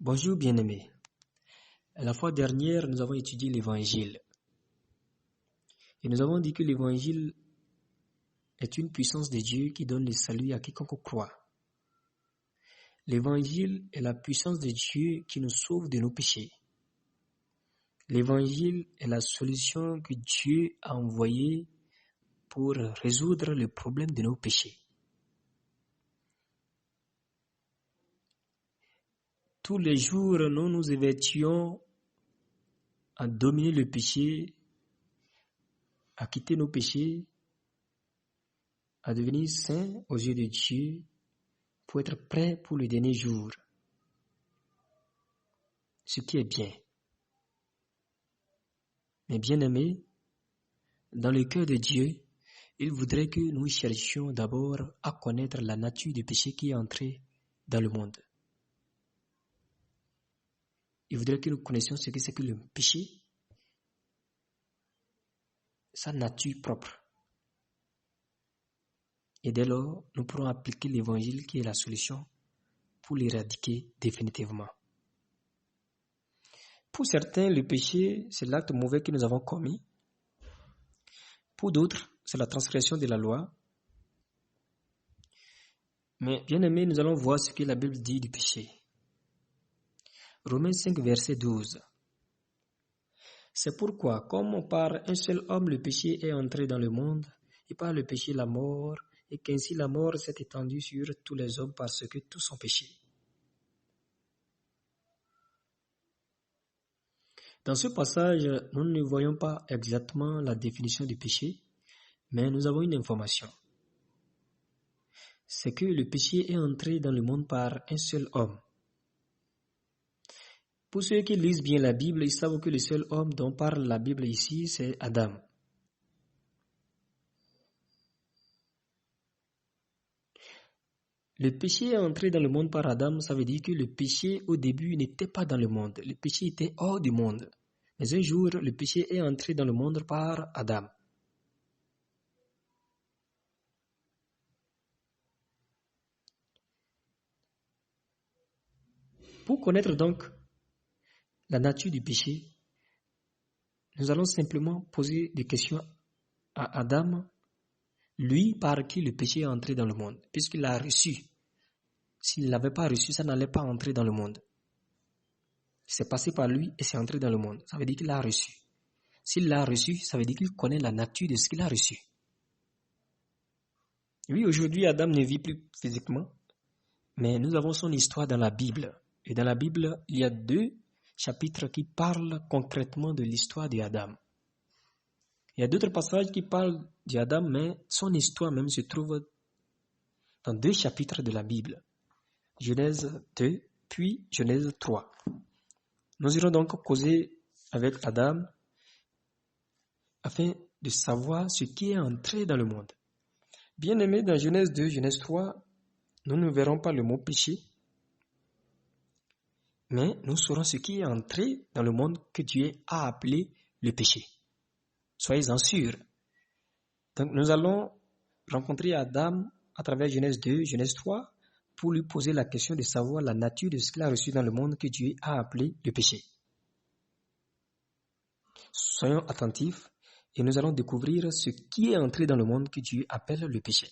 Bonjour bien-aimés. La fois dernière, nous avons étudié l'Évangile. Et nous avons dit que l'Évangile est une puissance de Dieu qui donne le salut à quiconque croit. L'Évangile est la puissance de Dieu qui nous sauve de nos péchés. L'Évangile est la solution que Dieu a envoyée pour résoudre le problème de nos péchés. Tous les jours, nous nous évertuons à dominer le péché, à quitter nos péchés, à devenir saints aux yeux de Dieu pour être prêts pour le dernier jour. Ce qui est bien. Mais bien-aimés, dans le cœur de Dieu, il voudrait que nous cherchions d'abord à connaître la nature du péché qui est entré dans le monde. Il voudrait que nous connaissions ce que c'est que le péché, sa nature propre. Et dès lors, nous pourrons appliquer l'évangile qui est la solution pour l'éradiquer définitivement. Pour certains, le péché, c'est l'acte mauvais que nous avons commis. Pour d'autres, c'est la transgression de la loi. Mais bien aimés, nous allons voir ce que la Bible dit du péché. Romains 5, verset 12. C'est pourquoi, comme par un seul homme le péché est entré dans le monde, et par le péché la mort, et qu'ainsi la mort s'est étendue sur tous les hommes parce que tous ont péché. Dans ce passage, nous ne voyons pas exactement la définition du péché, mais nous avons une information. C'est que le péché est entré dans le monde par un seul homme. Pour ceux qui lisent bien la Bible, ils savent que le seul homme dont parle la Bible ici, c'est Adam. Le péché est entré dans le monde par Adam, ça veut dire que le péché au début n'était pas dans le monde. Le péché était hors du monde. Mais un jour, le péché est entré dans le monde par Adam. Pour connaître donc la nature du péché, nous allons simplement poser des questions à Adam, lui par qui le péché est entré dans le monde, puisqu'il l'a reçu. S'il ne l'avait pas reçu, ça n'allait pas entrer dans le monde. C'est passé par lui et c'est entré dans le monde. Ça veut dire qu'il l'a reçu. S'il l'a reçu, ça veut dire qu'il connaît la nature de ce qu'il a reçu. Oui, aujourd'hui, Adam ne vit plus physiquement, mais nous avons son histoire dans la Bible. Et dans la Bible, il y a 2 chapitres qui parlent concrètement de l'histoire d'Adam. Il y a d'autres passages qui parlent d'Adam, mais son histoire même se trouve dans 2 chapitres de la Bible. Genèse 2, puis Genèse 3. Nous irons donc causer avec Adam afin de savoir ce qui est entré dans le monde. Bien aimé, dans Genèse 2, Genèse 3, nous ne verrons pas le mot péché, mais nous saurons ce qui est entré dans le monde que Dieu a appelé le péché. Soyez-en sûrs. Donc nous allons rencontrer Adam à travers Genèse 2, Genèse 3, pour lui poser la question de savoir la nature de ce qu'il a reçu dans le monde que Dieu a appelé le péché. Soyons attentifs et nous allons découvrir ce qui est entré dans le monde que Dieu appelle le péché.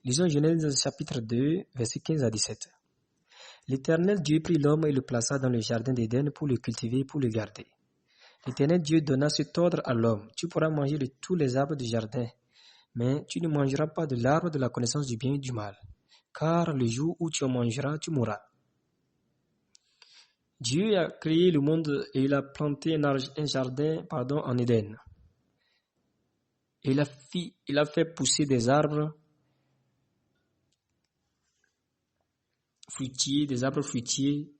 Lisons Genèse chapitre 2, versets 15 à 17. L'Éternel Dieu prit l'homme et le plaça dans le jardin d'Éden pour le cultiver et pour le garder. L'Éternel Dieu donna cet ordre à l'homme: tu pourras manger de tous les arbres du jardin, mais tu ne mangeras pas de l'arbre de la connaissance du bien et du mal, car le jour où tu en mangeras, tu mourras. Dieu a créé le monde et il a planté un jardin en Éden. Et il a fait pousser des arbres fruitiers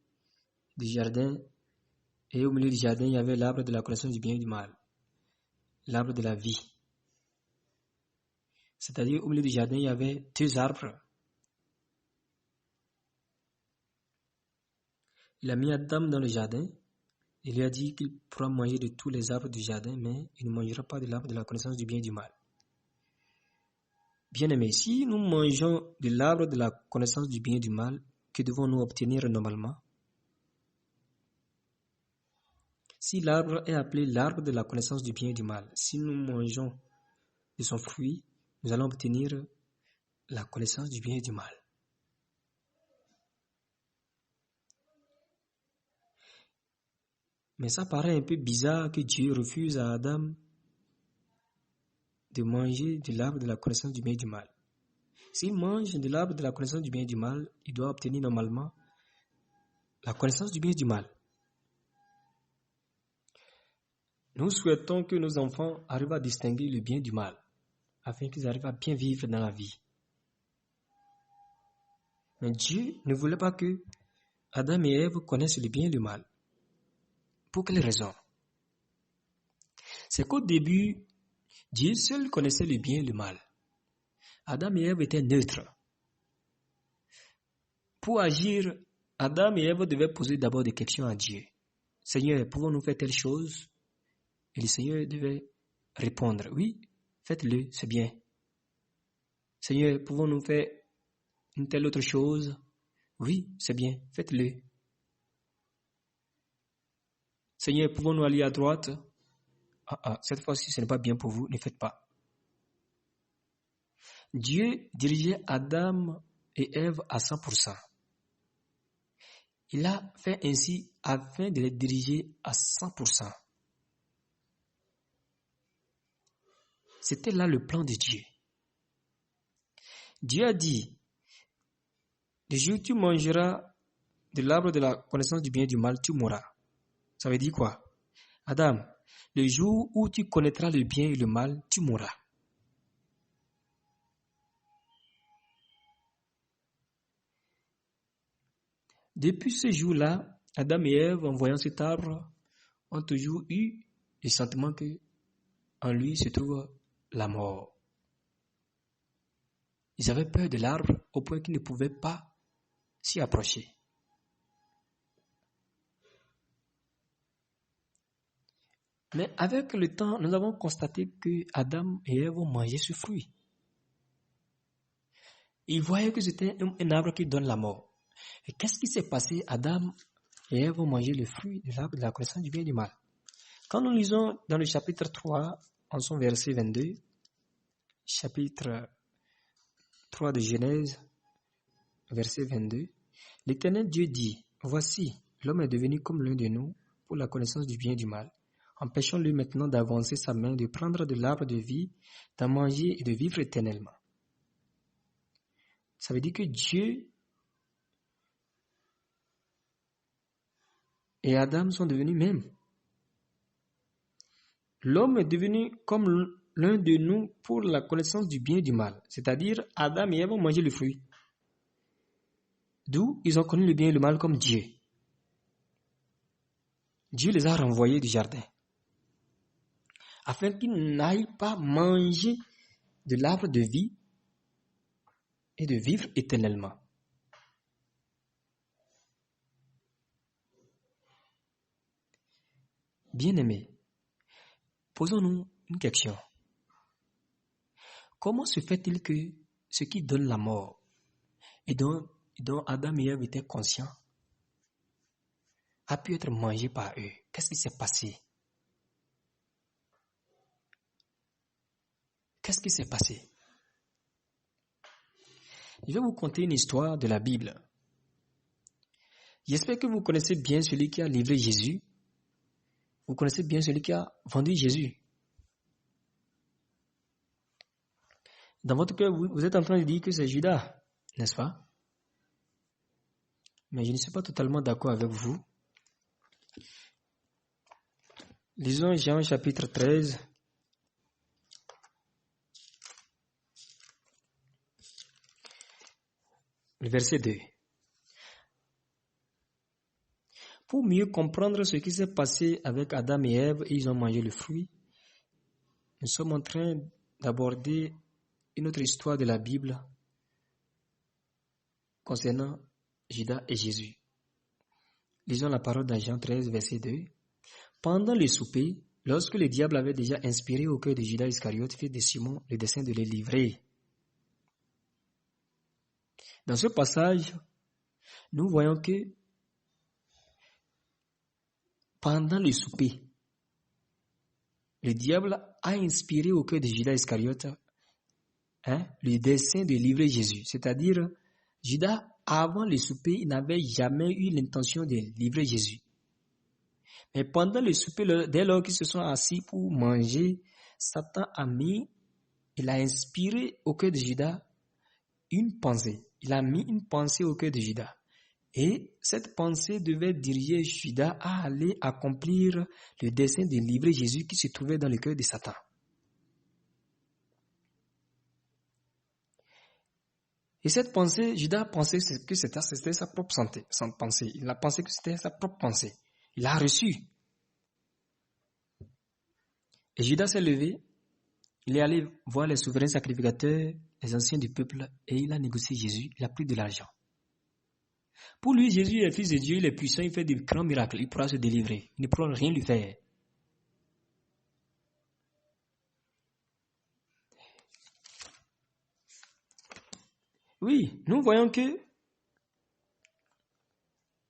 du jardin. Et au milieu du jardin, il y avait l'arbre de la connaissance du bien et du mal, l'arbre de la vie. C'est-à-dire, au milieu du jardin, il y avait 2 arbres. Il a mis Adam dans le jardin. Il lui a dit qu'il pourra manger de tous les arbres du jardin, mais il ne mangera pas de l'arbre de la connaissance du bien et du mal. Bien-aimés, si nous mangeons de l'arbre de la connaissance du bien et du mal, que devons-nous obtenir normalement? Si l'arbre est appelé l'arbre de la connaissance du bien et du mal, si nous mangeons de son fruit, nous allons obtenir la connaissance du bien et du mal. Mais ça paraît un peu bizarre que Dieu refuse à Adam de manger de l'arbre de la connaissance du bien et du mal. S'il mange de l'arbre de la connaissance du bien et du mal, il doit obtenir normalement la connaissance du bien et du mal. Nous souhaitons que nos enfants arrivent à distinguer le bien du mal, afin qu'ils arrivent à bien vivre dans la vie. Mais Dieu ne voulait pas que Adam et Ève connaissent le bien et le mal. Pour quelle raison? C'est qu'au début, Dieu seul connaissait le bien et le mal. Adam et Ève étaient neutres. Pour agir, Adam et Ève devaient poser d'abord des questions à Dieu. Seigneur, pouvons-nous faire telle chose? Et le Seigneur devait répondre, oui, faites-le, c'est bien. Seigneur, pouvons-nous faire une telle autre chose? Oui, c'est bien, faites-le. Seigneur, pouvons-nous aller à droite? Cette fois-ci, ce n'est pas bien pour vous, ne faites pas. Dieu dirigeait Adam et Ève à 100%. Il a fait ainsi afin de les diriger à 100%. C'était là le plan de Dieu. Dieu a dit, le jour où tu mangeras de l'arbre de la connaissance du bien et du mal, tu mourras. Ça veut dire quoi? Adam, le jour où tu connaîtras le bien et le mal, tu mourras. Depuis ce jour-là, Adam et Ève, en voyant cet arbre, ont toujours eu le sentiment que en lui se trouve la mort. Ils avaient peur de l'arbre au point qu'ils ne pouvaient pas s'y approcher. Mais avec le temps, nous avons constaté que Adam et Ève ont mangé ce fruit. Ils voyaient que c'était un arbre qui donne la mort. Et qu'est-ce qui s'est passé? Adam et Ève ont mangé le fruit de l'arbre de la connaissance du bien et du mal. Quand nous lisons dans le chapitre 3, en son verset 22, chapitre 3 de Genèse, verset 22, l'Éternel Dieu dit, « Voici, l'homme est devenu comme l'un de nous pour la connaissance du bien et du mal. Empêchons-le maintenant d'avancer sa main, de prendre de l'arbre de vie, d'en manger et de vivre éternellement. » Ça veut dire que Dieu et Adam sont devenus mêmes. L'homme est devenu comme l'un de nous pour la connaissance du bien et du mal. C'est-à-dire, Adam et Ève ont mangé le fruit. D'où ils ont connu le bien et le mal comme Dieu. Dieu les a renvoyés du jardin, afin qu'ils n'aillent pas manger de l'arbre de vie et de vivre éternellement. Bien-aimés, posons-nous une question. Comment se fait-il que ce qui donne la mort et dont Adam et Ève étaient conscients a pu être mangé par eux? Qu'est-ce qui s'est passé? Qu'est-ce qui s'est passé? Je vais vous conter une histoire de la Bible. J'espère que vous connaissez bien celui qui a livré Jésus. Vous connaissez bien celui qui a vendu Jésus. Dans votre cœur, vous êtes en train de dire que c'est Judas, n'est-ce pas? Mais je ne suis pas totalement d'accord avec vous. Lisons Jean chapitre 13. Le verset 2. Pour mieux comprendre ce qui s'est passé avec Adam et Ève, et ils ont mangé le fruit, nous sommes en train d'aborder une autre histoire de la Bible concernant Judas et Jésus. Lisons la parole dans Jean 13, verset 2. Pendant le souper, lorsque le diable avait déjà inspiré au cœur de Judas Iscariote, fils de Simon, le dessein de les livrer. Dans ce passage, nous voyons que pendant le souper, le diable a inspiré au cœur de Judas Iscariote le dessein de livrer Jésus. C'est-à-dire, Judas, avant le souper, il n'avait jamais eu l'intention de livrer Jésus. Mais pendant le souper, dès lors qu'ils se sont assis pour manger, Satan il a inspiré au cœur de Judas une pensée. Il a mis une pensée au cœur de Judas. Et cette pensée devait diriger Judas à aller accomplir le dessein de livrer Jésus qui se trouvait dans le cœur de Satan. Et cette pensée, Judas pensait que c'était sa propre pensée. Il a pensé que c'était sa propre pensée. Il l'a reçu. Et Judas s'est levé, il est allé voir les souverains sacrificateurs, les anciens du peuple, et il a négocié Jésus, il a pris de l'argent. Pour lui, Jésus est le Fils de Dieu, il est puissant, il fait des grands miracles, il pourra se délivrer. Il ne pourra rien lui faire. Oui, nous voyons que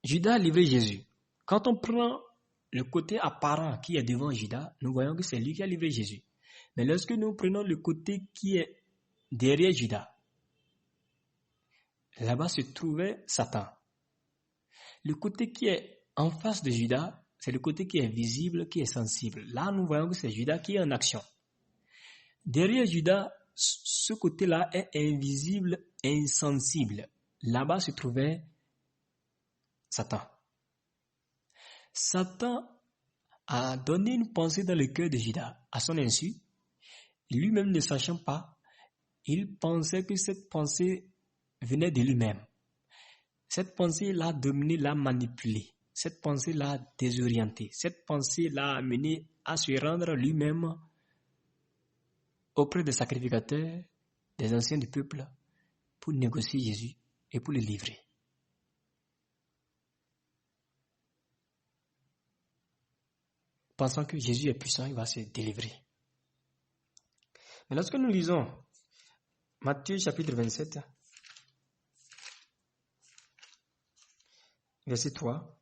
Judas a livré Jésus. Quand on prend le côté apparent qui est devant Judas, nous voyons que c'est lui qui a livré Jésus. Mais lorsque nous prenons le côté qui est derrière Judas, là-bas se trouvait Satan. Le côté qui est en face de Judas, c'est le côté qui est visible, qui est sensible. Là, nous voyons que c'est Judas qui est en action. Derrière Judas, ce côté-là est invisible, insensible. Là-bas se trouvait Satan. Satan a donné une pensée dans le cœur de Judas à son insu. Lui-même ne sachant pas, il pensait que cette pensée venait de lui-même. Cette pensée l'a dominé, l'a manipulé. Cette pensée l'a désorienté. Cette pensée l'a amené à se rendre lui-même auprès des sacrificateurs, des anciens du peuple, pour négocier Jésus et pour le livrer. Pensant que Jésus est puissant, il va se délivrer. Mais lorsque nous lisons Matthieu chapitre 27, verset 3,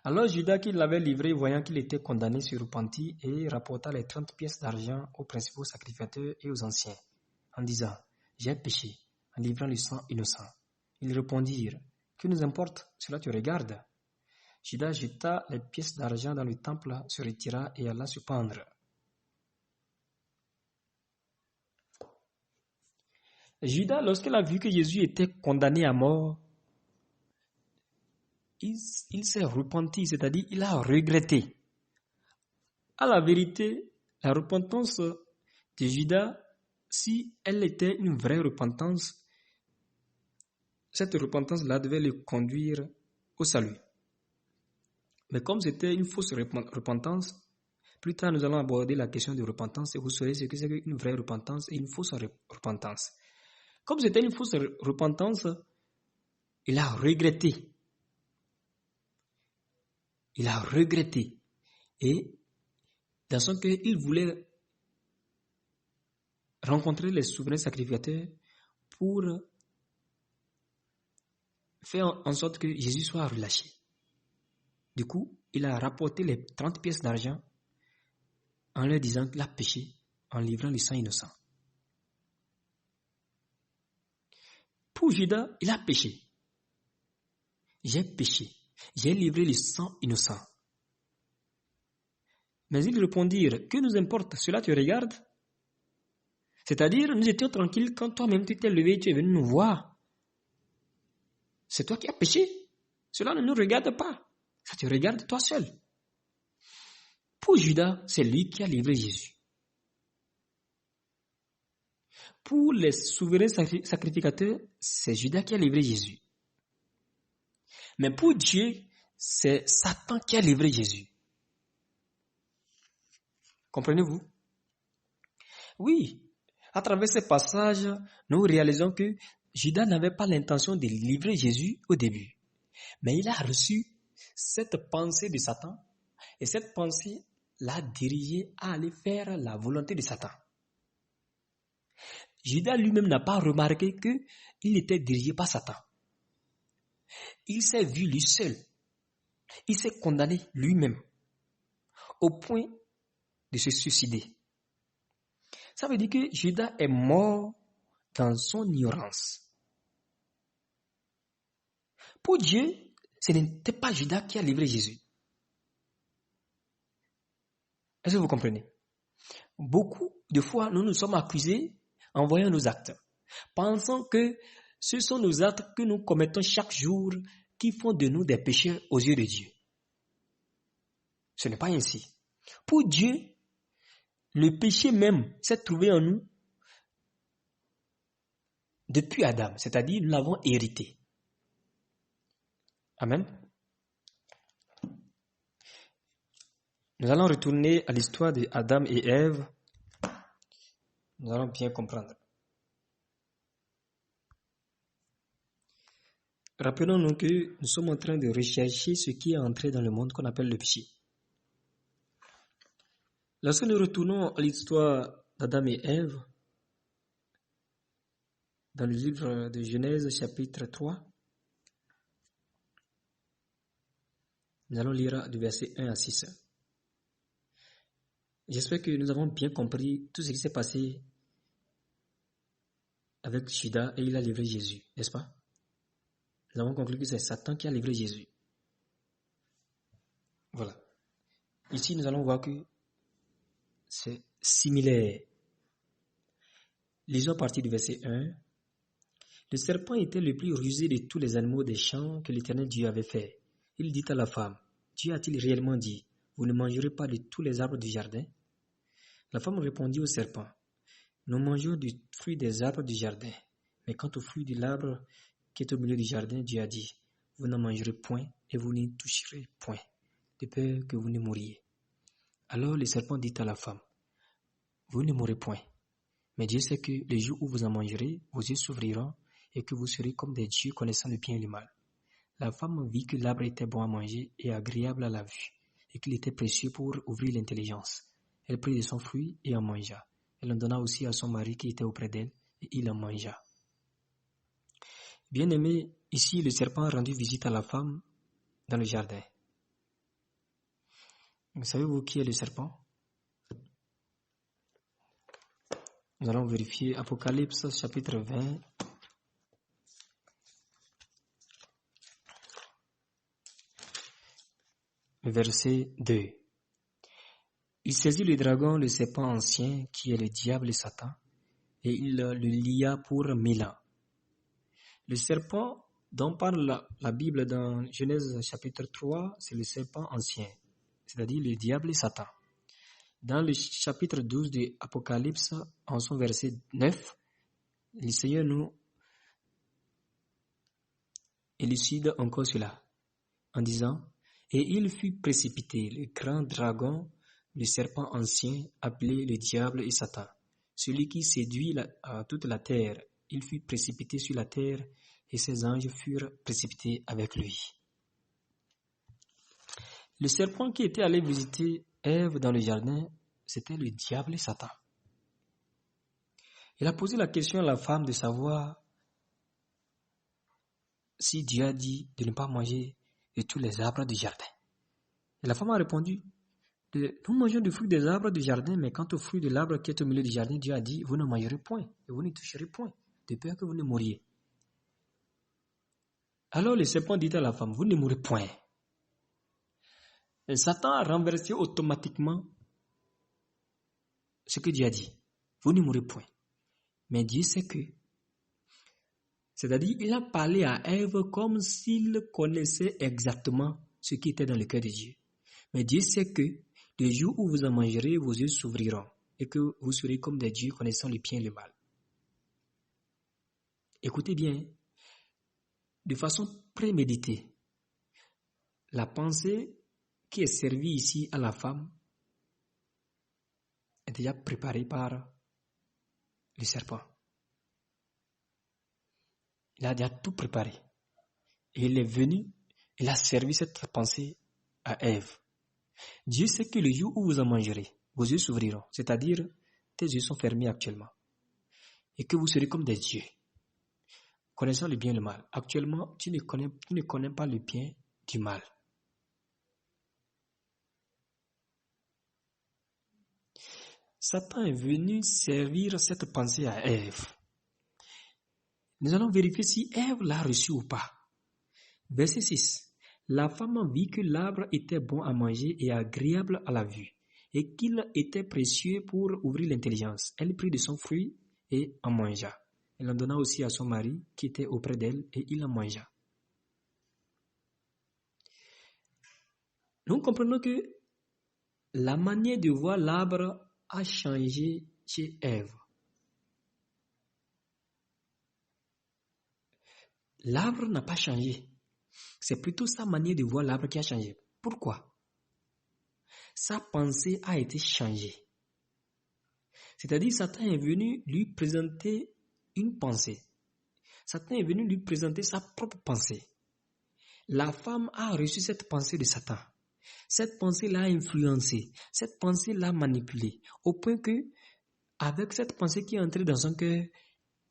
alors Judas qui l'avait livré, voyant qu'il était condamné, se repentit et rapporta les 30 pièces d'argent aux principaux sacrificateurs et aux anciens, en disant, j'ai péché, en livrant le sang innocent. Ils répondirent, que nous importe, cela te regarde. Judas jeta les pièces d'argent dans le temple, se retira et alla se pendre. Judas, lorsqu'il a vu que Jésus était condamné à mort, il s'est repenti, c'est-à-dire il a regretté. À la vérité, la repentance de Judas, si elle était une vraie repentance, cette repentance-là devait le conduire au salut. Mais comme c'était une fausse repentance, plus tard nous allons aborder la question de repentance et vous saurez ce que c'est qu'une vraie repentance et une fausse repentance. Comme c'était une fausse repentance, il a regretté. Il a regretté. Et dans son cœur, il voulait rencontrer les souverains sacrificateurs pour faire en sorte que Jésus soit relâché. Du coup, il a rapporté les 30 pièces d'argent en leur disant qu'il a péché en livrant le sang innocent. Pour Judas, il a péché. J'ai péché. J'ai livré le sang innocent. Mais ils répondirent, que nous importe, cela te regarde? C'est-à-dire, nous étions tranquilles quand toi-même tu t'es levé et tu es venu nous voir. C'est toi qui as péché. Cela ne nous regarde pas. Ça te regarde toi seul. Pour Judas, c'est lui qui a livré Jésus. Pour les souverains sacrificateurs, c'est Judas qui a livré Jésus. Mais pour Dieu, c'est Satan qui a livré Jésus. Comprenez-vous? Oui, à travers ces passages, nous réalisons que Judas n'avait pas l'intention de livrer Jésus au début. Mais il a reçu cette pensée de Satan et cette pensée l'a dirigé à aller faire la volonté de Satan. Judas lui-même n'a pas remarqué qu'il était dirigé par Satan. Il s'est vu lui seul. il s'est condamné lui-même au point de se suicider. Ça veut dire que Judas est mort dans son ignorance. Pour Dieu, ce n'était pas Judas qui a livré Jésus. Est-ce que vous comprenez? Beaucoup de fois, nous nous sommes accusés en voyant nos actes, pensant que ce sont nos actes que nous commettons chaque jour qui font de nous des pécheurs aux yeux de Dieu. Ce n'est pas ainsi. Pour Dieu, le péché même s'est trouvé en nous depuis Adam, c'est-à-dire nous l'avons hérité. Amen. Nous allons retourner à l'histoire de Adam et Ève. Nous allons bien comprendre. Rappelons-nous que nous sommes en train de rechercher ce qui est entré dans le monde qu'on appelle le péché. Lorsque nous retournons à l'histoire d'Adam et Ève, dans le livre de Genèse chapitre 3, nous allons lire du verset 1 à 6. J'espère que nous avons bien compris tout ce qui s'est passé avec Judas et il a livré Jésus, n'est-ce pas? Nous avons conclu que c'est Satan qui a livré Jésus. Voilà. Ici, nous allons voir que c'est similaire. Lisons à partir du verset 1. Le serpent était le plus rusé de tous les animaux des champs que l'Éternel Dieu avait fait. Il dit à la femme, Dieu a-t-il réellement dit, vous ne mangerez pas de tous les arbres du jardin? La femme répondit au serpent, nous mangeons du fruit des arbres du jardin. Mais quant au fruit de l'arbre qui est au milieu du jardin, Dieu a dit, vous n'en mangerez point et vous n'y toucherez point, de peur que vous ne mouriez. Alors le serpent dit à la femme, vous ne mourrez point. Mais Dieu sait que le jour où vous en mangerez, vos yeux s'ouvriront et que vous serez comme des dieux connaissant le bien et le mal. La femme vit que l'arbre était bon à manger et agréable à la vue, et qu'il était précieux pour ouvrir l'intelligence. Elle prit de son fruit et en mangea. Elle en donna aussi à son mari qui était auprès d'elle, et il en mangea. Bien-aimé, ici le serpent a rendu visite à la femme dans le jardin. Savez-vous qui est le serpent? Nous allons vérifier Apocalypse chapitre 20. Verset 2. Il saisit le dragon, le serpent ancien, qui est le diable et Satan, et il le lia pour 1000 ans. Le serpent dont parle la Bible dans Genèse chapitre 3, c'est le serpent ancien, c'est-à-dire le diable et Satan. Dans le chapitre 12 de Apocalypse, en son verset 9, le Seigneur nous élucide encore cela, en disant, et il fut précipité, le grand dragon, le serpent ancien, appelé le diable et Satan, celui qui séduit toute la terre. Il fut précipité sur la terre et ses anges furent précipités avec lui. Le serpent qui était allé visiter Ève dans le jardin, c'était le diable et Satan. Il a posé la question à la femme de savoir si Dieu a dit de ne pas manger de tous les arbres du jardin. Et la femme a répondu, nous mangeons du fruit des arbres du jardin, mais quant au fruit de l'arbre qui est au milieu du jardin, Dieu a dit, vous ne mangerez point et vous ne toucherez point, de peur que vous ne mouriez. Alors le serpent dit à la femme, vous ne mourrez point. Et Satan a renversé automatiquement ce que Dieu a dit. Vous ne mourrez point. Mais Dieu sait que. C'est-à-dire, il a parlé à Ève comme s'il connaissait exactement ce qui était dans le cœur de Dieu. Mais Dieu sait que le jour où vous en mangerez, vos yeux s'ouvriront et que vous serez comme des dieux connaissant le bien et le mal. Écoutez bien, de façon préméditée, la pensée qui est servie ici à la femme est déjà préparée par le serpent. Il a déjà tout préparé. Et il est venu, il a servi cette pensée à Ève. Dieu sait que le jour où vous en mangerez, vos yeux s'ouvriront, c'est-à-dire tes yeux sont fermés actuellement, et que vous serez comme des dieux, connaissant le bien et le mal. Actuellement, tu ne connais pas le bien du mal. Satan est venu servir cette pensée à Ève. Nous allons vérifier si Ève l'a reçue ou pas. Verset 6. La femme vit que l'arbre était bon à manger et agréable à la vue, et qu'il était précieux pour ouvrir l'intelligence. Elle prit de son fruit et en mangea. Elle en donna aussi à son mari qui était auprès d'elle et il en mangea. Nous comprenons que la manière de voir l'arbre a changé chez Ève. L'arbre n'a pas changé. C'est plutôt sa manière de voir l'arbre qui a changé. Pourquoi? Sa pensée a été changée. C'est-à-dire, Satan est venu lui présenter une pensée. Satan est venu lui présenter sa propre pensée. La femme a reçu cette pensée de Satan. Cette pensée l'a influencé. Cette pensée l'a manipulé. Au point que, avec cette pensée qui est entrée dans son cœur,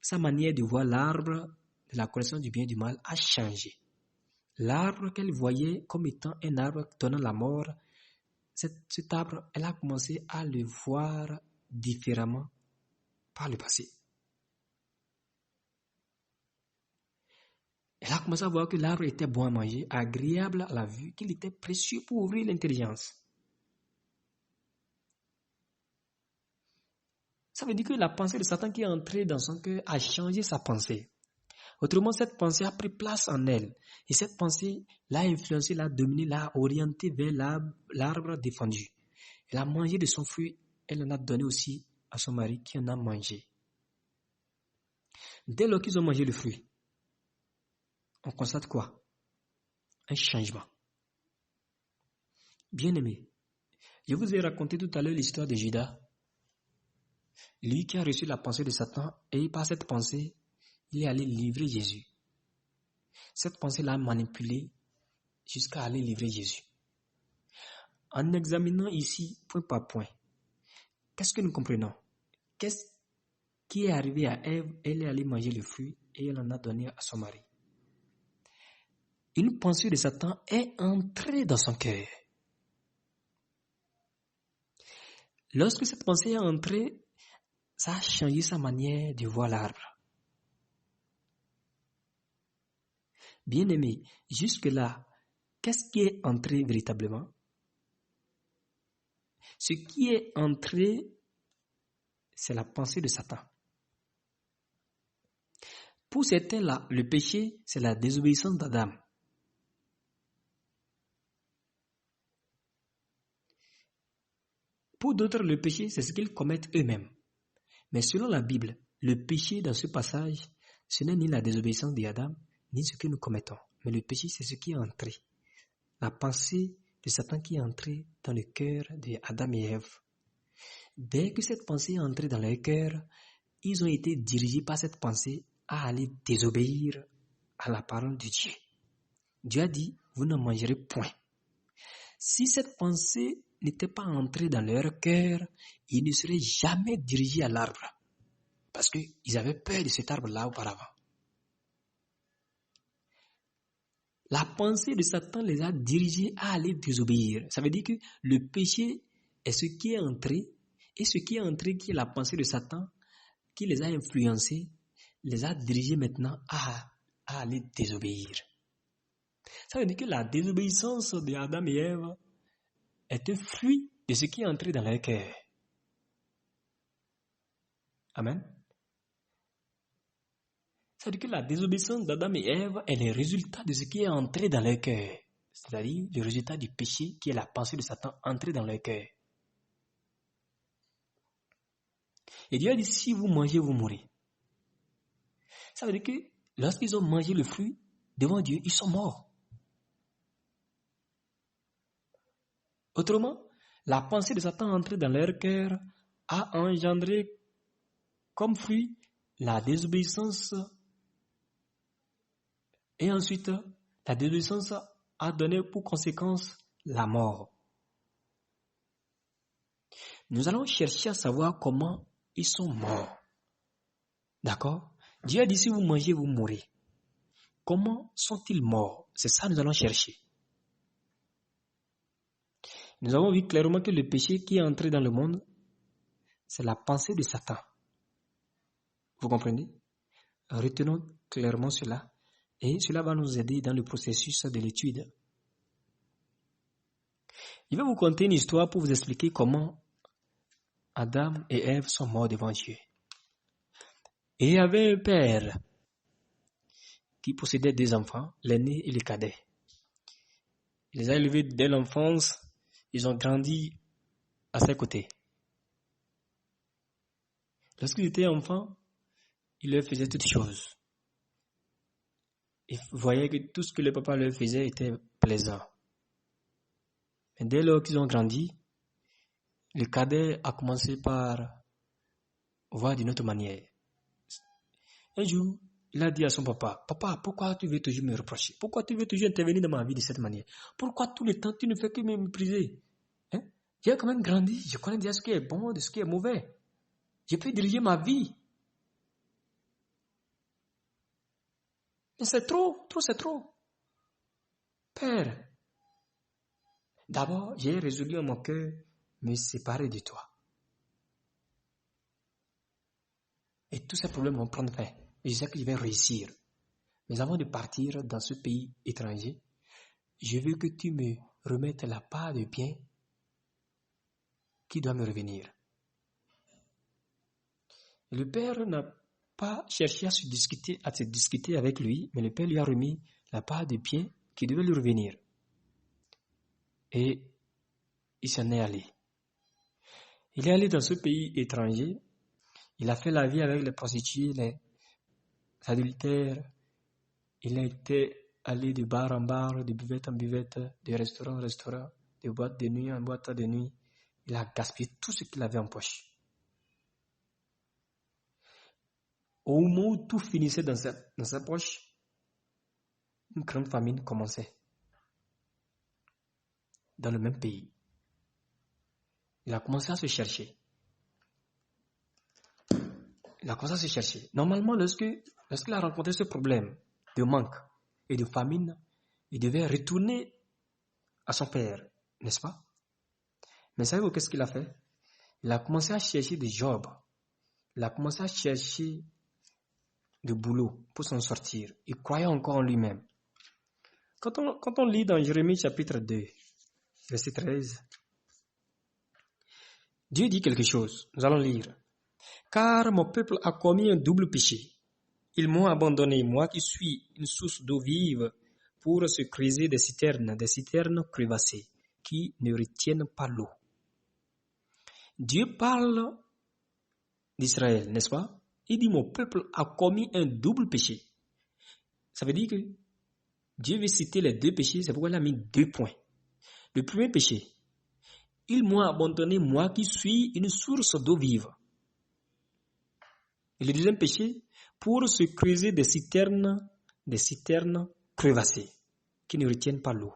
sa manière de voir l'arbre de la connaissance du bien et du mal a changé. L'arbre qu'elle voyait comme étant un arbre donnant la mort, cet arbre, elle a commencé à le voir différemment par le passé. Elle a commencé à voir que l'arbre était bon à manger, agréable à la vue, qu'il était précieux pour ouvrir l'intelligence. Ça veut dire que la pensée de Satan qui est entrée dans son cœur a changé sa pensée. Autrement, cette pensée a pris place en elle. Et cette pensée l'a influencée, l'a dominée, l'a orientée vers l'arbre défendu. Elle a mangé de son fruit, elle en a donné aussi à son mari qui en a mangé. Dès lors qu'ils ont mangé le fruit, on constate quoi? Un changement. Bien-aimé, je vous ai raconté tout à l'heure l'histoire de Judas. Lui qui a reçu la pensée de Satan et par cette pensée, il est allé livrer Jésus. Cette pensée l'a manipulé jusqu'à aller livrer Jésus. En examinant ici, point par point, qu'est-ce que nous comprenons? Qu'est-ce qui est arrivé à Ève? Elle est allée manger le fruit et elle en a donné à son mari. Une pensée de Satan est entrée dans son cœur. Lorsque cette pensée est entrée, ça a changé sa manière de voir l'arbre. Bien-aimé, jusque-là, qu'est-ce qui est entré véritablement? Ce qui est entré, c'est la pensée de Satan. Pour certains, là, le péché, c'est la désobéissance d'Adam. Pour d'autres, le péché, c'est ce qu'ils commettent eux-mêmes. Mais selon la Bible, le péché dans ce passage, ce n'est ni la désobéissance d'Adam, ni ce que nous commettons. Mais le péché, c'est ce qui est entré. La pensée de Satan qui est entrée dans le cœur d'Adam et Ève. Dès que cette pensée est entrée dans leur cœur, ils ont été dirigés par cette pensée à aller désobéir à la parole de Dieu. Dieu a dit, vous ne mangerez point. Si cette pensée n'était pas entrée dans leur cœur, ils ne seraient jamais dirigés à l'arbre. Parce qu'ils avaient peur de cet arbre-là auparavant. La pensée de Satan les a dirigés à aller désobéir. Ça veut dire que le péché est ce qui est entré, et ce qui est entré, qui est la pensée de Satan, qui les a influencés, les a dirigés maintenant à aller désobéir. Ça veut dire que la désobéissance de Adam et Ève est un fruit de ce qui est entré dans leur cœur. Amen. Ça veut dire que la désobéissance d'Adam et Ève est le résultat de ce qui est entré dans leur cœur. C'est-à-dire le résultat du péché qui est la pensée de Satan entrée dans leur cœur. Et Dieu a dit, si vous mangez, vous mourrez. Ça veut dire que lorsqu'ils ont mangé le fruit, devant Dieu, ils sont morts. Autrement, la pensée de Satan entrée dans leur cœur a engendré comme fruit la désobéissance. Et ensuite, la désobéissance a donné pour conséquence la mort. Nous allons chercher à savoir comment ils sont morts. D'accord? Dieu a dit, si vous mangez, vous mourrez. Comment sont-ils morts? C'est ça que nous allons chercher. Nous avons vu clairement que le péché qui est entré dans le monde c'est la pensée de Satan. Vous comprenez? Retenons clairement cela et cela va nous aider dans le processus de l'étude. Je vais vous conter une histoire pour vous expliquer comment Adam et Ève sont morts devant Dieu. Et il y avait un père qui possédait 2 enfants, l'aîné et le cadet. Il les a élevés dès l'enfance, ils ont grandi à ses côtés. Lorsqu'ils étaient enfants, il leur faisait toutes choses. Ils voyaient que tout ce que le papa leur faisait était plaisant. Mais dès lors qu'ils ont grandi, le cadet a commencé par voir d'une autre manière. Un jour, il a dit à son papa, « Papa, pourquoi tu veux toujours me reprocher? Pourquoi tu veux toujours intervenir dans ma vie de cette manière? Pourquoi tout le temps tu ne fais que me mépriser? J'ai quand même grandi, je connais déjà ce qui est bon de ce qui est mauvais. Je peux diriger ma vie. Mais c'est trop, c'est trop. Père, d'abord, j'ai résolu en mon cœur me séparer de toi. Et tous ces problèmes vont prendre fin. Et je sais que je vais réussir. Mais avant de partir dans ce pays étranger, je veux que tu me remettes la part de bien qui doit me revenir. » Le père n'a pas cherché à se discuter avec lui, mais le père lui a remis la part de bien qui devait lui revenir. Et il s'en est allé. Il est allé dans ce pays étranger. Il a fait la vie avec les prostituées, les adultères. Il a été allé de bar en bar, de buvette en buvette, de restaurant en restaurant, de boîte de nuit en boîte de nuit. Il a gaspillé tout ce qu'il avait en poche. Au moment où tout finissait dans sa poche, une grande famine commençait dans le même pays. Il a commencé à se chercher. Normalement, lorsqu'il a rencontré ce problème de manque et de famine, il devait retourner à son père, n'est-ce pas? Mais savez-vous qu'est-ce qu'il a fait? Il a commencé à chercher des jobs. Il a commencé à chercher de boulot pour s'en sortir. Il croyait encore en lui-même. Quand on lit dans Jérémie chapitre 2, verset 13, Dieu dit quelque chose. Nous allons lire. « Car mon peuple a commis un double péché. Ils m'ont abandonné, moi qui suis une source d'eau vive, pour se creuser des citernes crevassées, qui ne retiennent pas l'eau. » Dieu parle d'Israël, n'est-ce pas? Il dit, mon peuple a commis un double péché. Ça veut dire que Dieu veut citer les 2 péchés, c'est pourquoi il a mis 2 points. Le premier péché, ils m'ont abandonné, moi qui suis une source d'eau vive. Et le deuxième péché, pour se creuser des citernes crevassées, qui ne retiennent pas l'eau.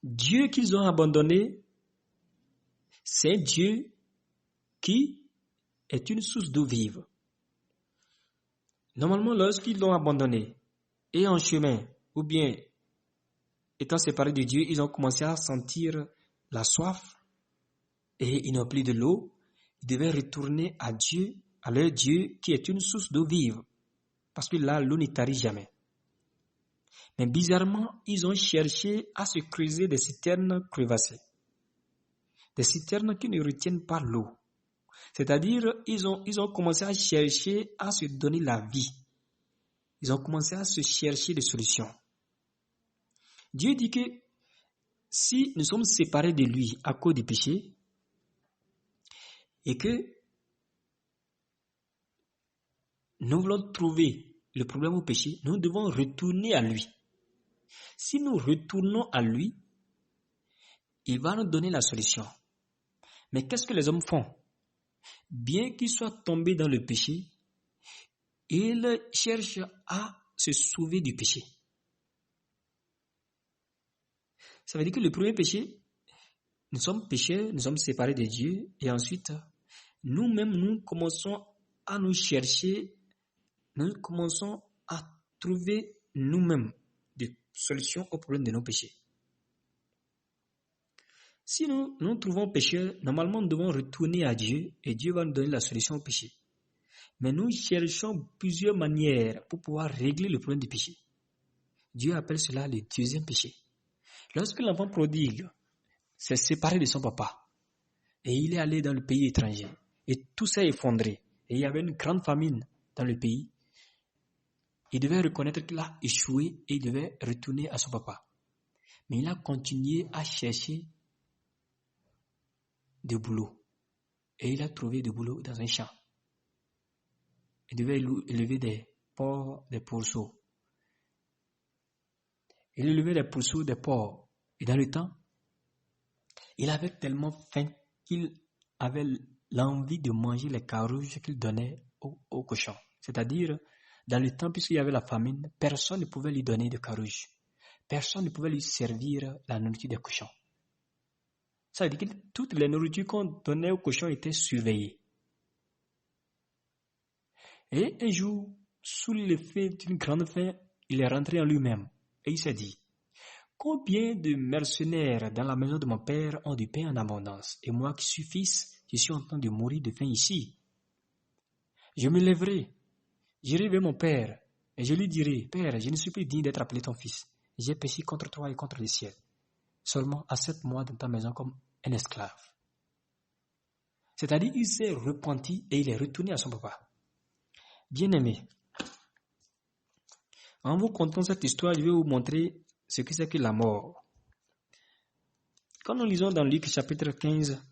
Dieu qu'ils ont abandonné, c'est Dieu qui est une source d'eau vive. Normalement, lorsqu'ils l'ont abandonné, et en chemin, ou bien étant séparés de Dieu, ils ont commencé à sentir la soif, et ils n'ont plus de l'eau. Ils devaient retourner à Dieu, à leur Dieu qui est une source d'eau vive. Parce que là, l'eau ne tarit jamais. Mais bizarrement, ils ont cherché à se creuser des citernes crevassées. Des citernes qui ne retiennent pas l'eau. C'est-à-dire, ils ont commencé à chercher à se donner la vie. Ils ont commencé à se chercher des solutions. Dieu dit que si nous sommes séparés de lui à cause du péché, et que nous voulons trouver le problème au péché, nous devons retourner à lui. Si nous retournons à lui, il va nous donner la solution. Mais qu'est-ce que les hommes font? Bien qu'ils soient tombés dans le péché, ils cherchent à se sauver du péché. Ça veut dire que le premier péché, nous sommes pécheurs, nous sommes séparés de Dieu, et ensuite, nous-mêmes, nous commençons à nous chercher, nous commençons à trouver nous-mêmes des solutions aux problèmes de nos péchés. Si nous trouvons péché, normalement nous devons retourner à Dieu et Dieu va nous donner la solution au péché. Mais nous cherchons plusieurs manières pour pouvoir régler le problème du péché. Dieu appelle cela le deuxième péché. Lorsque l'enfant prodigue s'est séparé de son papa et il est allé dans le pays étranger et tout s'est effondré et il y avait une grande famine dans le pays, il devait reconnaître qu'il a échoué et il devait retourner à son papa. Mais il a continué à chercher de boulot et il a trouvé du boulot dans un champ. Il devait élever des porcs, des pourceaux. Il élevait des pourceaux, des porcs. Et dans le temps, il avait tellement faim qu'il avait l'envie de manger les carouges qu'il donnait aux cochons. C'est-à-dire, dans le temps, puisqu'il y avait la famine, personne ne pouvait lui donner de carouges. Personne ne pouvait lui servir la nourriture des cochons. Ça veut dire que toutes les nourritures qu'on donnait aux cochons étaient surveillées. Et un jour, sous l'effet d'une grande faim, il est rentré en lui-même et il s'est dit, combien de mercenaires dans la maison de mon père ont du pain en abondance et moi qui suis fils, je suis en train de mourir de faim ici. Je me lèverai, j'irai vers mon père et je lui dirai, Père, je ne suis plus digne d'être appelé ton fils. J'ai péché contre toi et contre le ciel. Seulement accepte-moi dans ta maison comme un esclave. C'est-à-dire qu'il s'est repenti et il est retourné à son papa. Bien-aimé, en vous contant cette histoire, je vais vous montrer ce que c'est que la mort. Quand nous lisons dans Luc chapitre 15,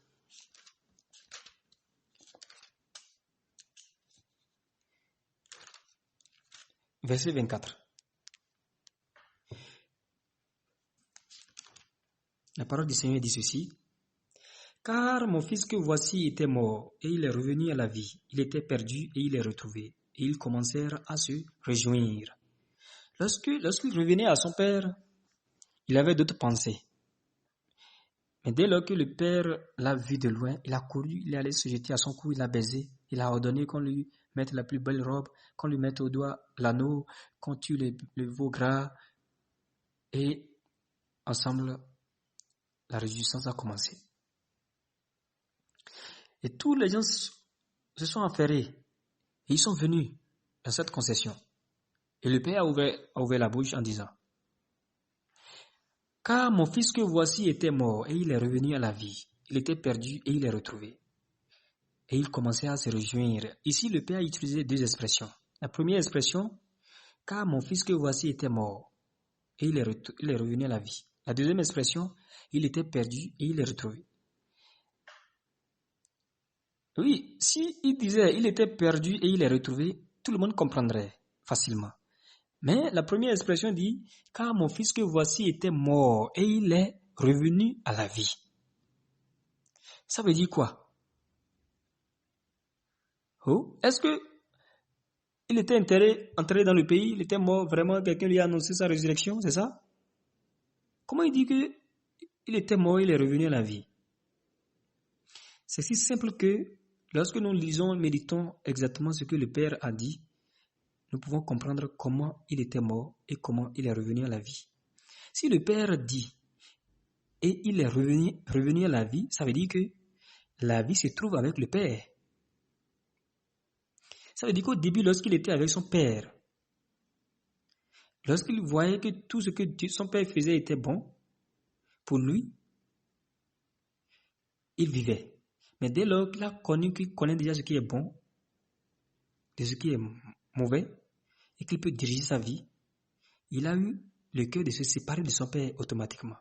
verset 24, la parole du Seigneur dit ceci. Car mon fils que voici était mort et il est revenu à la vie. Il était perdu et il est retrouvé. Et ils commencèrent à se réjouir. Lorsqu'il revenait à son père, il avait d'autres pensées. Mais dès lors que le père l'a vu de loin, il a couru, il est allé se jeter à son cou, il l'a baisé. Il a ordonné qu'on lui mette la plus belle robe, qu'on lui mette au doigt l'anneau, qu'on tue le veau gras. Et ensemble, la réjouissance a commencé. Et tous les gens se sont affairés. Et ils sont venus dans cette concession. Et le père a ouvert la bouche en disant, car mon fils que voici était mort et il est revenu à la vie. Il était perdu et il est retrouvé. Et il commençait à se réjouir. Ici, le père a utilisé deux expressions. La première expression, car mon fils que voici était mort et il est revenu à la vie. La deuxième expression, il était perdu et il est retrouvé. Oui, si il disait il était perdu et il est retrouvé, tout le monde comprendrait facilement. Mais la première expression dit, car mon fils que voici était mort et il est revenu à la vie. Ça veut dire quoi? Oh, est-ce que il était enterré dans le pays, il était mort, vraiment quelqu'un lui a annoncé sa résurrection, c'est ça? Comment il dit que il était mort et il est revenu à la vie? C'est si simple que lorsque nous lisons, méditons exactement ce que le Père a dit, nous pouvons comprendre comment il était mort et comment il est revenu à la vie. Si le Père dit et il est revenu à la vie, ça veut dire que la vie se trouve avec le Père. Ça veut dire qu'au début, lorsqu'il était avec son Père, lorsqu'il voyait que tout ce que son Père faisait était bon, pour lui, il vivait. Mais dès lors qu'il a connu, qu'il connaît déjà ce qui est bon, de ce qui est mauvais, et qu'il peut diriger sa vie, il a eu le cœur de se séparer de son père automatiquement.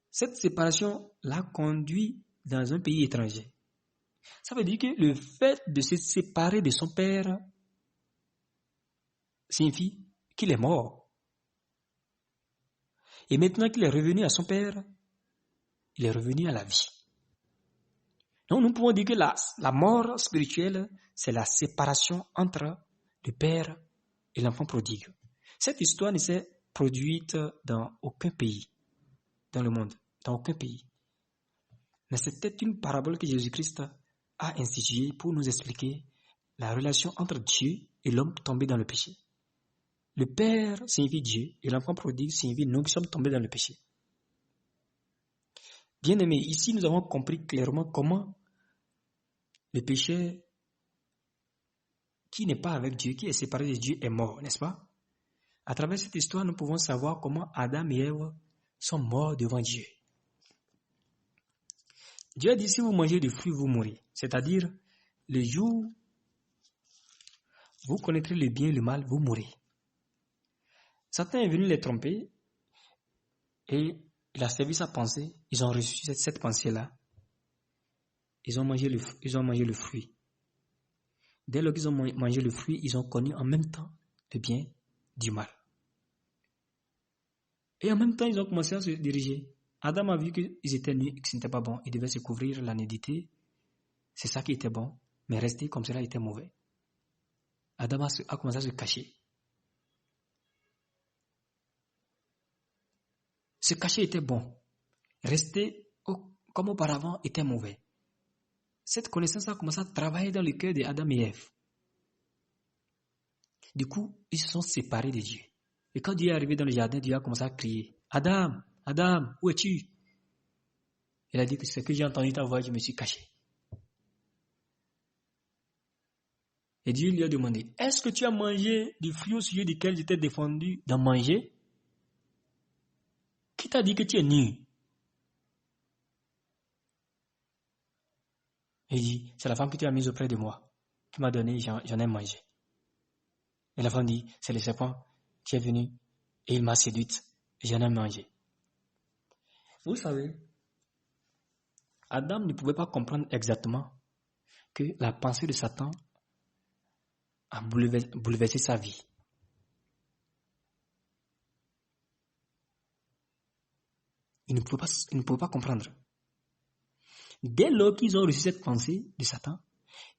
Cette séparation l'a conduit dans un pays étranger. Ça veut dire que le fait de se séparer de son père signifie qu'il est mort. Et maintenant qu'il est revenu à son père, il est revenu à la vie. Donc nous pouvons dire que la mort spirituelle, c'est la séparation entre le père et l'enfant prodigue. Cette histoire ne s'est produite dans aucun pays dans le monde, dans aucun pays. Mais c'était une parabole que Jésus-Christ a instituée pour nous expliquer la relation entre Dieu et l'homme tombé dans le péché. Le Père signifie Dieu et l'enfant prodigue signifie nous qui sommes tombés dans le péché. Bien aimé, ici nous avons compris clairement comment le pécheur qui n'est pas avec Dieu, qui est séparé de Dieu, est mort, n'est-ce pas? À travers cette histoire, nous pouvons savoir comment Adam et Ève sont morts devant Dieu. Dieu a dit, si vous mangez du fruit, vous mourrez. C'est-à-dire, le jour vous connaîtrez le bien et le mal, vous mourrez. Satan est venu les tromper et il a servi sa pensée. Ils ont reçu cette pensée-là. Ils ont mangé le fruit. Dès lors qu'ils ont mangé le fruit, ils ont connu en même temps le bien du mal. Et en même temps, ils ont commencé à se diriger. Adam a vu qu'ils étaient nus et que ce n'était pas bon. Il devait se couvrir la nudité. C'est ça qui était bon. Mais rester comme cela était mauvais. Adam a commencé à se cacher. Se cacher était bon. Rester comme auparavant était mauvais. Cette connaissance a commencé à travailler dans le cœur d'Adam et Ève. Du coup, ils se sont séparés de Dieu. Et quand Dieu est arrivé dans le jardin, Dieu a commencé à crier, « Adam, Adam, où es-tu » Il a dit que c'est que j'ai entendu ta voix, je me suis caché. Et Dieu lui a demandé, « Est-ce que tu as mangé du fruit au sujet duquel je t'ai défendu d'en manger? Qui t'a dit que tu es nu ?» Il dit, c'est la femme que tu as mise auprès de moi, qui m'a donné, j'en ai mangé. Et la femme dit, c'est le serpent qui est venu et il m'a séduite et j'en ai mangé. Vous savez, Adam ne pouvait pas comprendre exactement que la pensée de Satan a bouleversé sa vie. Il ne pouvait pas comprendre. Dès lors qu'ils ont reçu cette pensée de Satan,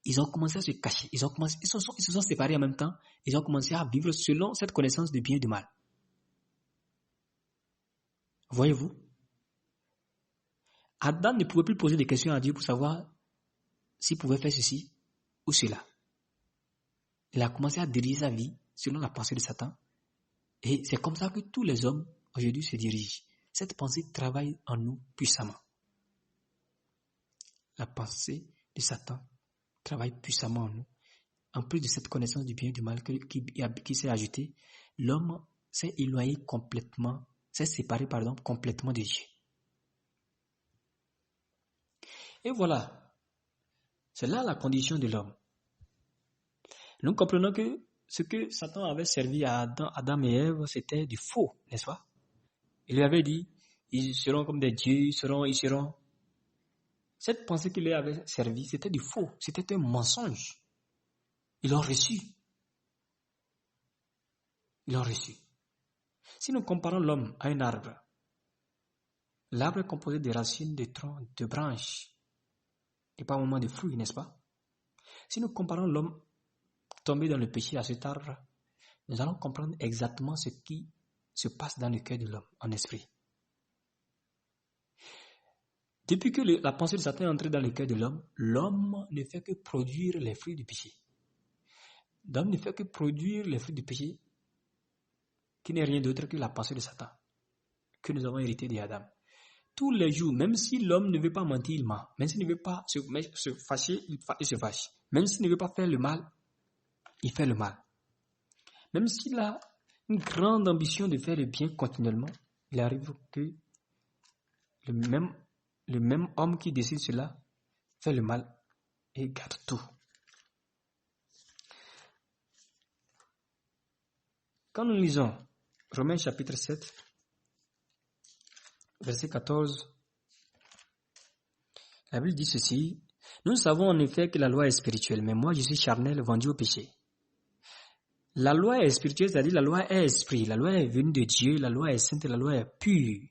ils ont commencé à se cacher. Ils se sont séparés en même temps. Ils ont commencé à vivre selon cette connaissance du bien et du mal. Voyez-vous? Adam ne pouvait plus poser des questions à Dieu pour savoir s'il pouvait faire ceci ou cela. Il a commencé à diriger sa vie selon la pensée de Satan. Et c'est comme ça que tous les hommes aujourd'hui se dirigent. Cette pensée travaille en nous puissamment. La pensée de Satan travaille puissamment en nous. En plus de cette connaissance du bien et du mal qui s'est ajoutée, l'homme s'est éloigné complètement, s'est séparé complètement de Dieu. Et voilà, c'est là la condition de l'homme. Nous comprenons que ce que Satan avait servi à Adam et Ève, c'était du faux, n'est-ce pas? Il lui avait dit, ils seront comme des dieux, ils seront. Cette pensée qu'il lui avait servi, c'était du faux, c'était un mensonge. Ils l'ont reçu. Si nous comparons l'homme à un arbre, l'arbre est composé de racines, de troncs, de branches, et pas au moment de fruits, n'est-ce pas? Si nous comparons l'homme tombé dans le péché à cet arbre, nous allons comprendre exactement ce qui se passe dans le cœur de l'homme, en esprit. Depuis que la pensée de Satan est entrée dans le cœur de l'homme, l'homme ne fait que produire les fruits du péché. L'homme ne fait que produire les fruits du péché, qui n'est rien d'autre que la pensée de Satan, que nous avons hérité d'Adam. Tous les jours, même si l'homme ne veut pas mentir, il ment. Même s'il ne veut pas se fâcher, il se fâche. Même s'il ne veut pas faire le mal, il fait le mal. Même s'il a une grande ambition de faire le bien continuellement, il arrive que le même homme qui décide cela fait le mal et garde tout. Quand nous lisons Romains chapitre 7, verset 14, la Bible dit ceci, « Nous savons en effet que la loi est spirituelle, mais moi je suis charnel, vendu au péché. » La loi est spirituelle, c'est-à-dire la loi est esprit, la loi est venue de Dieu, la loi est sainte, la loi est pure.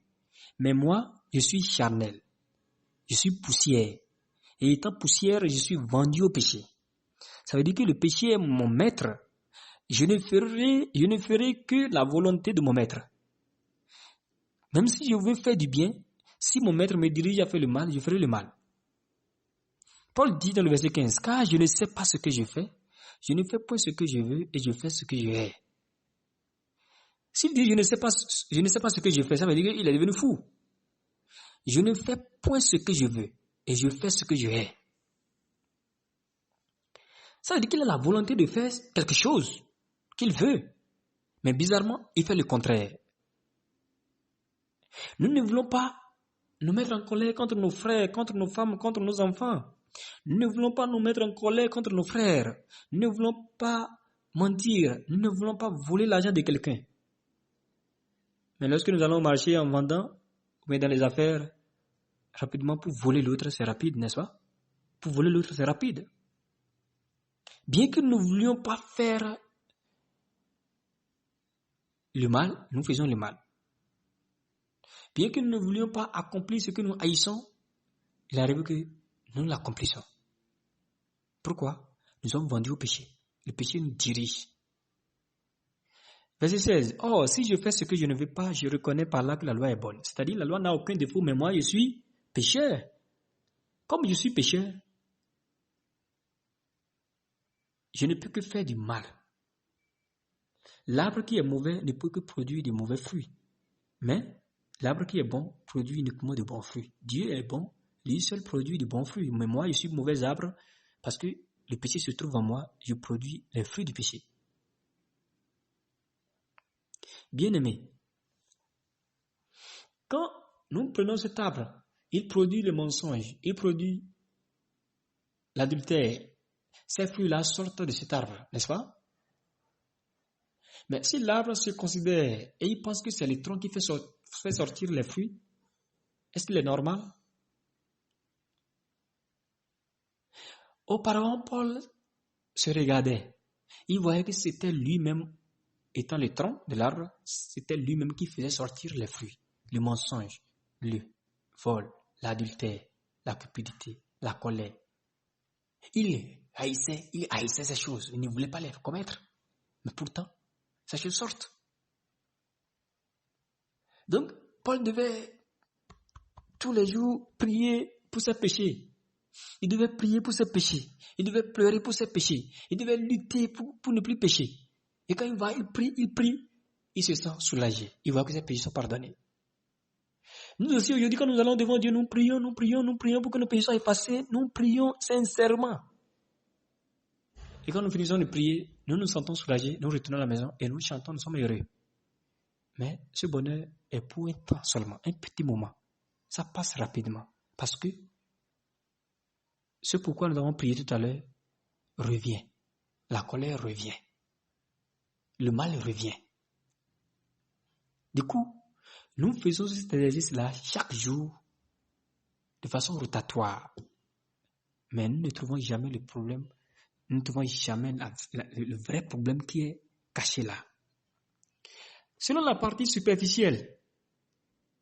Mais moi, je suis charnel, je suis poussière. Et étant poussière, je suis vendu au péché. Ça veut dire que le péché est mon maître. Je ne ferai que la volonté de mon maître. Même si je veux faire du bien, si mon maître me dirige à faire le mal, je ferai le mal. Paul dit dans le verset 15, « Car je ne sais pas ce que je fais, je ne fais point ce que je veux et je fais ce que je hais. » S'il dit « je ne sais pas ce que je fais », ça veut dire qu'il est devenu fou. Je ne fais point ce que je veux et je fais ce que je hais. Ça veut dire qu'il a la volonté de faire quelque chose qu'il veut. Mais bizarrement, il fait le contraire. Nous ne voulons pas nous mettre en colère contre nos frères, contre nos femmes, contre nos enfants. Nous ne voulons pas nous mettre en colère contre nos frères. Nous ne voulons pas mentir. Nous ne voulons pas voler l'argent de quelqu'un. Mais lorsque nous allons marcher en vendant, ou bien dans les affaires, rapidement pour voler l'autre, c'est rapide, n'est-ce pas? Pour voler l'autre, c'est rapide. Bien que nous ne voulions pas faire le mal, nous faisons le mal. Bien que nous ne voulions pas accomplir ce que nous haïssons, il arrive que nous l'accomplissons. Pourquoi? Nous sommes vendus au péché. Le péché nous dirige. Verset 16. Oh, si je fais ce que je ne veux pas, je reconnais par là que la loi est bonne. C'est-à-dire, la loi n'a aucun défaut, mais moi, je suis pécheur. Comme je suis pécheur, je ne peux que faire du mal. L'arbre qui est mauvais ne peut que produire de mauvais fruits. Mais l'arbre qui est bon produit uniquement de bons fruits. Dieu est bon, lui seul produit de bons fruits. Mais moi, je suis mauvais arbre parce que le péché se trouve en moi, je produis les fruits du péché. Bien-aimé, quand nous prenons cet arbre, il produit le mensonge, il produit l'adultère. Ces fruits-là sortent de cet arbre, n'est-ce pas? Mais si l'arbre se considère et il pense que c'est le tronc qui fait sortir les fruits, est-ce qu'il est normal? Auparavant, Paul se regardait. Il voyait que c'était lui-même, étant le tronc de l'arbre, c'était lui-même qui faisait sortir les fruits. Le mensonge, le vol, l'adultère, la cupidité, la colère. Il haïssait ces choses. Il ne voulait pas les commettre. Mais pourtant, ces choses sortent. Donc, Paul devait tous les jours prier pour ses péchés. Il devait prier pour ses péchés. Il devait pleurer pour ses péchés. Il devait lutter pour ne plus pécher. Et quand il prie, il se sent soulagé. Il voit que ses péchés sont pardonnés. Nous aussi, aujourd'hui, quand nous allons devant Dieu, nous prions pour que nos péchés soient effacés. Nous prions sincèrement. Et quand nous finissons de prier, nous nous sentons soulagés, nous retournons à la maison et nous chantons, nous sommes heureux. Mais ce bonheur est pour un temps seulement, un petit moment. Ça passe rapidement. Parce que ce pourquoi nous avons prié tout à l'heure revient. La colère revient. Le mal revient. Du coup, nous faisons cet exercice-là chaque jour de façon rotatoire. Mais nous ne trouvons jamais le problème. Nous ne trouvons jamais le vrai problème qui est caché là. Selon la partie superficielle,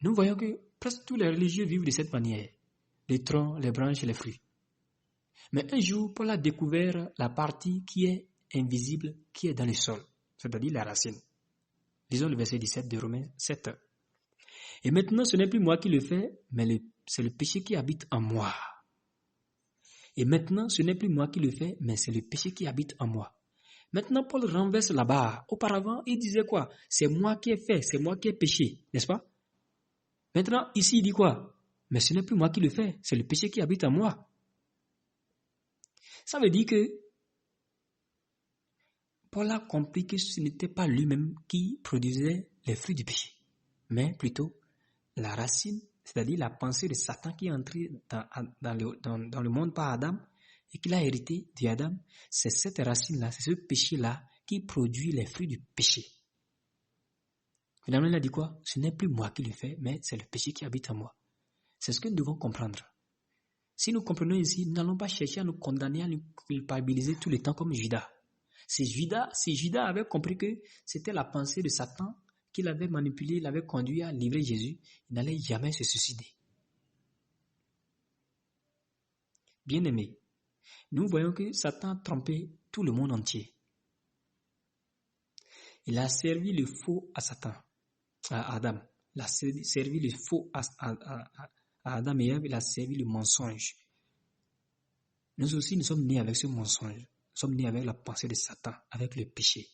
nous voyons que presque tous les religieux vivent de cette manière. Les troncs, les branches, les fruits. Mais un jour, Paul a découvert la partie qui est invisible, qui est dans le sol, c'est-à-dire la racine. Lisons le verset 17 de Romains 7. Et maintenant, ce n'est plus moi qui le fais, mais c'est le péché qui habite en moi. Et maintenant, ce n'est plus moi qui le fais, mais c'est le péché qui habite en moi. Maintenant, Paul renverse la barre. Auparavant, il disait quoi? C'est moi qui ai fait, c'est moi qui ai péché, n'est-ce pas? Maintenant, ici, il dit quoi? Mais ce n'est plus moi qui le fais, c'est le péché qui habite en moi. Ça veut dire que Paul a compris que ce n'était pas lui-même qui produisait les fruits du péché, mais plutôt la racine, c'est-à-dire la pensée de Satan qui est entrée dans le monde par Adam et qu'il a hérité d'Adam. C'est cette racine-là, c'est ce péché-là qui produit les fruits du péché. Finalement, il a dit quoi? Ce n'est plus moi qui le fais, mais c'est le péché qui habite en moi. C'est ce que nous devons comprendre. Si nous comprenons ici, nous n'allons pas chercher à nous condamner, à nous culpabiliser tout le temps comme Judas. Si Judas avait compris que c'était la pensée de Satan qui l'avait manipulé, l'avait conduit à livrer Jésus, il n'allait jamais se suicider. Bien-aimés, nous voyons que Satan a trompé tout le monde entier. Il a servi le faux à Satan, à Adam. Il a servi le faux à Adam et Ève, il a servi le mensonge. Nous aussi, nous sommes nés avec ce mensonge. Nous sommes nés avec la pensée de Satan, avec le péché.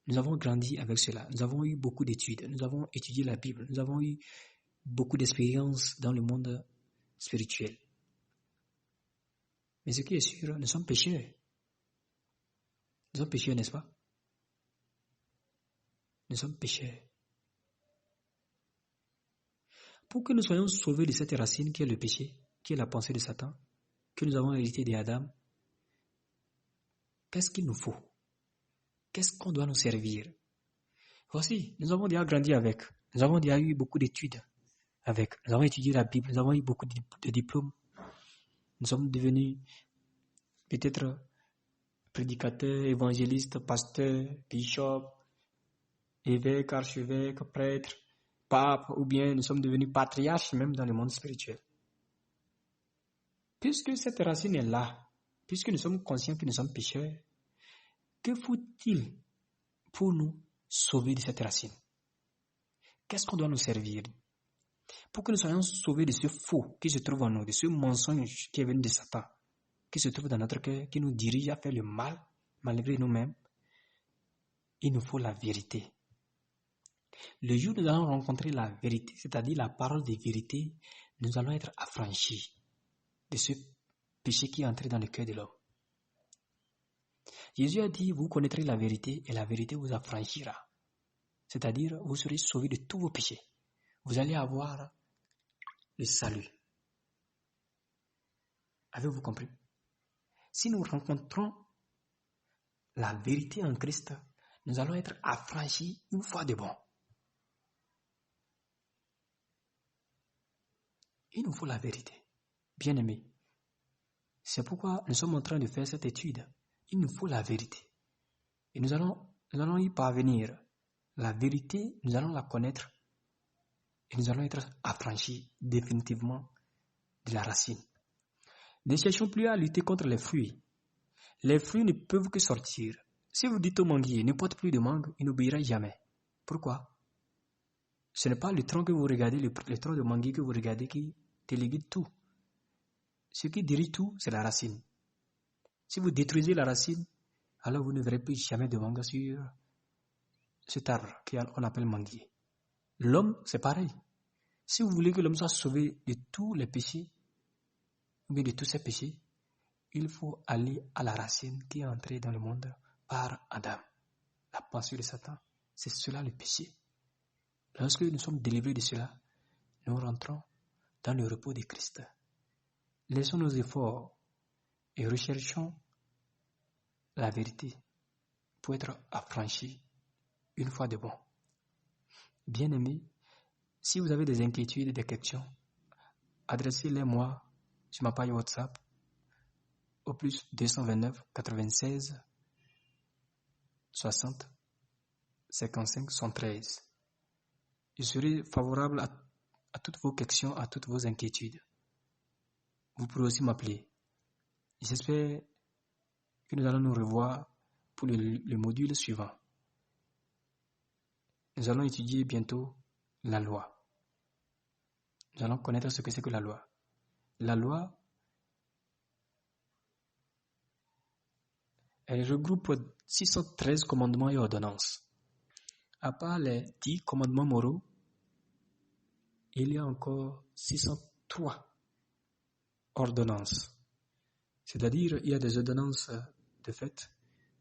Nous avons grandi avec cela. Nous avons eu beaucoup d'études. Nous avons étudié la Bible. Nous avons eu beaucoup d'expérience dans le monde spirituel. Mais ce qui est sûr, nous sommes pécheurs. Nous sommes pécheurs, n'est-ce pas? Nous sommes pécheurs. Pour que nous soyons sauvés de cette racine qui est le péché, qui est la pensée de Satan, que nous avons hérité d'Adam, qu'est-ce qu'il nous faut? Qu'est-ce qu'on doit nous servir? Voici, nous avons déjà grandi avec. Nous avons déjà eu beaucoup d'études avec. Nous avons étudié la Bible. Nous avons eu beaucoup de diplômes. Nous sommes devenus peut-être prédicateurs, évangélistes, pasteurs, bishops, évêques, archevêques, prêtres, papes, ou bien nous sommes devenus patriarches même dans le monde spirituel. Puisque cette racine est là, puisque nous sommes conscients que nous sommes pécheurs, que faut-il pour nous sauver de cette racine? Qu'est-ce qu'on doit nous servir? Pour que nous soyons sauvés de ce faux qui se trouve en nous, de ce mensonge qui est venu de Satan, qui se trouve dans notre cœur, qui nous dirige à faire le mal, malgré nous-mêmes, il nous faut la vérité. Le jour où nous allons rencontrer la vérité, c'est-à-dire la parole de vérité, nous allons être affranchis de ce péché qui est entré dans le cœur de l'homme. Jésus a dit, vous connaîtrez la vérité et la vérité vous affranchira. C'est-à-dire, vous serez sauvés de tous vos péchés. Vous allez avoir le salut. Avez-vous compris? Si nous rencontrons la vérité en Christ, nous allons être affranchis une fois de bon. Il nous faut la vérité. Bien-aimés, c'est pourquoi nous sommes en train de faire cette étude. Il nous faut la vérité. Et nous allons y parvenir. La vérité, nous allons la connaître. Et nous allons être affranchis définitivement de la racine. Ne cherchons plus à lutter contre les fruits. Les fruits ne peuvent que sortir. Si vous dites au manguier, ne porte plus de mangue, il n'obéira jamais. Pourquoi? Ce n'est pas le tronc que vous regardez, le tronc de manguier que vous regardez qui téléguide tout. Ce qui dirige tout, c'est la racine. Si vous détruisez la racine, alors vous ne verrez plus jamais de mangue sur cet arbre qu'on appelle manguier. L'homme, c'est pareil. Si vous voulez que l'homme soit sauvé de tous les péchés, ou bien de tous ses péchés, il faut aller à la racine qui est entrée dans le monde par Adam. La pensée de Satan, c'est cela le péché. Lorsque nous sommes délivrés de cela, nous rentrons dans le repos de Christ. Laissons nos efforts et recherchons la vérité pour être affranchis une fois de bon. Bien-aimés, si vous avez des inquiétudes, des questions, adressez-les-moi sur ma page WhatsApp au plus 229 96 60 55 113. Je serai favorable à toutes vos questions, à toutes vos inquiétudes. Vous pourrez aussi m'appeler. J'espère que nous allons nous revoir pour le module suivant. Nous allons étudier bientôt la loi. Nous allons connaître ce que c'est que la loi. La loi, elle regroupe 613 commandements et ordonnances. À part les 10 commandements moraux, il y a encore 603 ordonnances. C'est-à-dire, il y a des ordonnances de fête,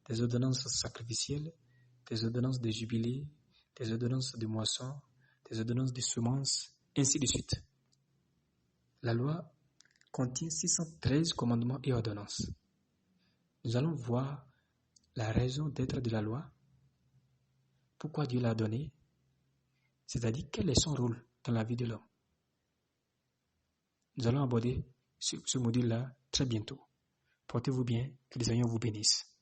des ordonnances sacrificielles, des ordonnances de jubilé, des ordonnances de moisson, des ordonnances de semences, ainsi de suite. La loi contient 613 commandements et ordonnances. Nous allons voir la raison d'être de la loi, pourquoi Dieu l'a donnée, c'est-à-dire quel est son rôle dans la vie de l'homme. Nous allons aborder ce module-là très bientôt. Portez-vous bien, que le Seigneur vous bénisse.